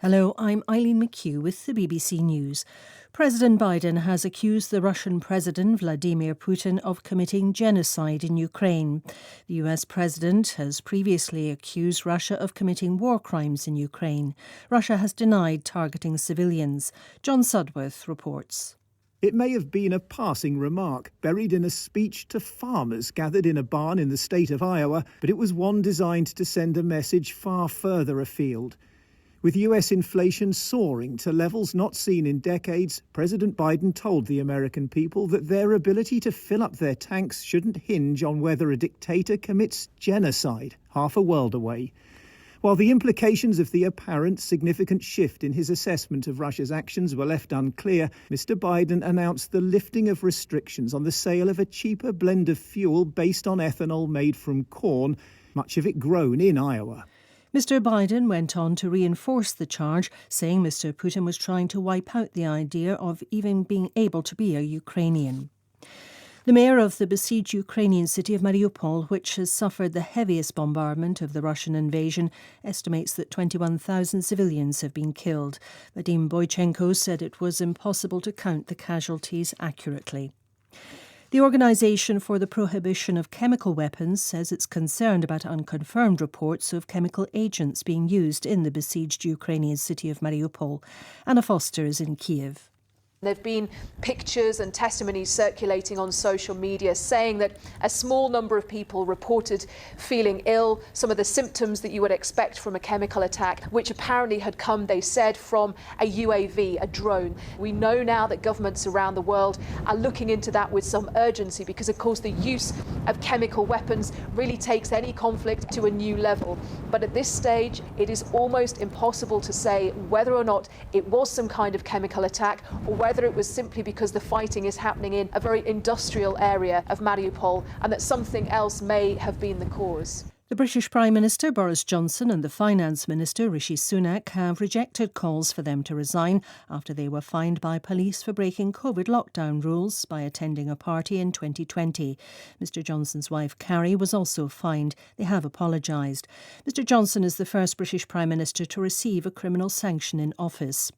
Hello, I'm Eileen McHugh with the BBC News. President Biden has accused the Russian President Vladimir Putin of committing genocide in Ukraine. The US President has previously accused Russia of committing war crimes in Ukraine. Russia has denied targeting civilians. John Sudworth reports. It may have been a passing remark, buried in a speech to farmers gathered in a barn in the state of Iowa, but it was one designed to send a message far further afield. With US inflation soaring to levels not seen in decades, President Biden told the American people that their ability to fill up their tanks shouldn't hinge on whether a dictator commits genocide half a world away. While the implications of the apparent significant shift in his assessment of Russia's actions were left unclear, Mr. Biden announced the lifting of restrictions on the sale of a cheaper blend of fuel based on ethanol made from corn, much of it grown in Iowa. Mr. Biden went on to reinforce the charge, saying Mr. Putin was trying to wipe out the idea of even being able to be a Ukrainian. The mayor of the besieged Ukrainian city of Mariupol, which has suffered the heaviest bombardment of the Russian invasion, estimates that 21,000 civilians have been killed. Vadim Boychenko said it was impossible to count the casualties accurately. The Organisation for the Prohibition of Chemical Weapons says it's concerned about unconfirmed reports of chemical agents being used in the besieged Ukrainian city of Mariupol. Anna Foster is in Kiev. There have been pictures and testimonies circulating on social media saying that a small number of people reported feeling ill, some of the symptoms that you would expect from a chemical attack, which apparently had come, they said, from a UAV, a drone. We know now that governments around the world are looking into that with some urgency because, of course, the use of chemical weapons really takes any conflict to a new level. But at this stage, it is almost impossible to say whether or not it was some kind of chemical attack or whether it was simply because the fighting is happening in a very industrial area of Mariupol and that something else may have been the cause. The British Prime Minister Boris Johnson and the Finance Minister Rishi Sunak have rejected calls for them to resign after they were fined by police for breaking COVID lockdown rules by attending a party in 2020. Mr Johnson's wife Carrie was also fined. They have apologised. Mr Johnson is the first British Prime Minister to receive a criminal sanction in office.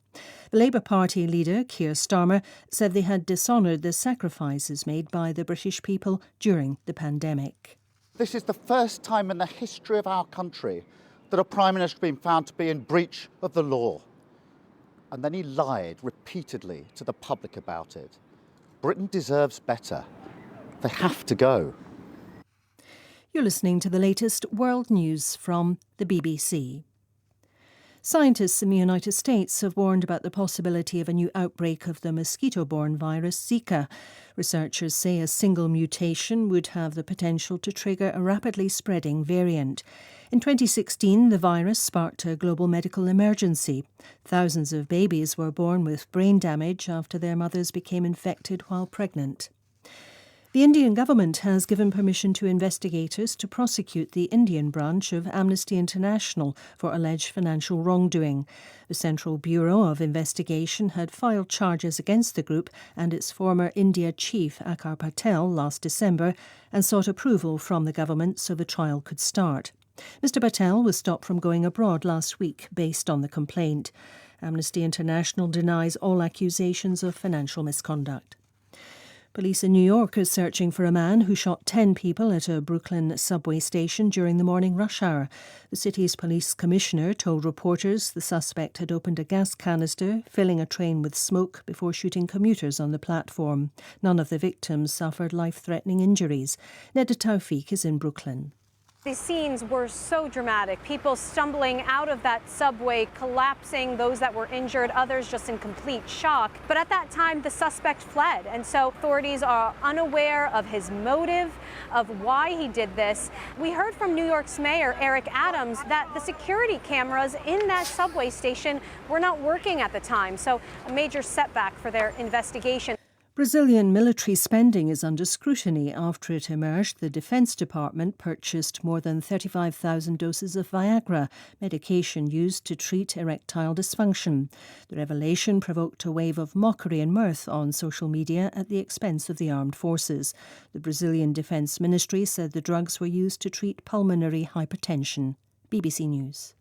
The Labour Party leader, Keir Starmer, said they had dishonoured the sacrifices made by the British people during the pandemic. This is the first time in the history of our country that a Prime Minister has been found to be in breach of the law. And then he lied repeatedly to the public about it. Britain deserves better. They have to go. You're listening to the latest world news from the BBC. Scientists in the United States have warned about the possibility of a new outbreak of the mosquito-borne virus Zika. Researchers say a single mutation would have the potential to trigger a rapidly spreading variant. In 2016, the virus sparked a global medical emergency. Thousands of babies were born with brain damage after their mothers became infected while pregnant. The Indian government has given permission to investigators to prosecute the Indian branch of Amnesty International for alleged financial wrongdoing. The Central Bureau of Investigation had filed charges against the group and its former India chief Akar Patel last December and sought approval from the government so the trial could start. Mr Patel was stopped from going abroad last week based on the complaint. Amnesty International denies all accusations of financial misconduct. Police in New York are searching for a man who shot 10 people at a Brooklyn subway station during the morning rush hour. The city's police commissioner told reporters the suspect had opened a gas canister, filling a train with smoke before shooting commuters on the platform. None of the victims suffered life-threatening injuries. Neda Tawfiq is in Brooklyn. These scenes were so dramatic. People stumbling out of that subway, collapsing, those that were injured, others just in complete shock. But at that time, the suspect fled. And so authorities are unaware of his motive, of why he did this. We heard from New York's Mayor Eric Adams that the security cameras in that subway station were not working at the time. So a major setback for their investigation. Brazilian military spending is under scrutiny after it emerged the Defence Department purchased more than 35,000 doses of Viagra, medication used to treat erectile dysfunction. The revelation provoked a wave of mockery and mirth on social media at the expense of the armed forces. The Brazilian Defence Ministry said the drugs were used to treat pulmonary hypertension. BBC News.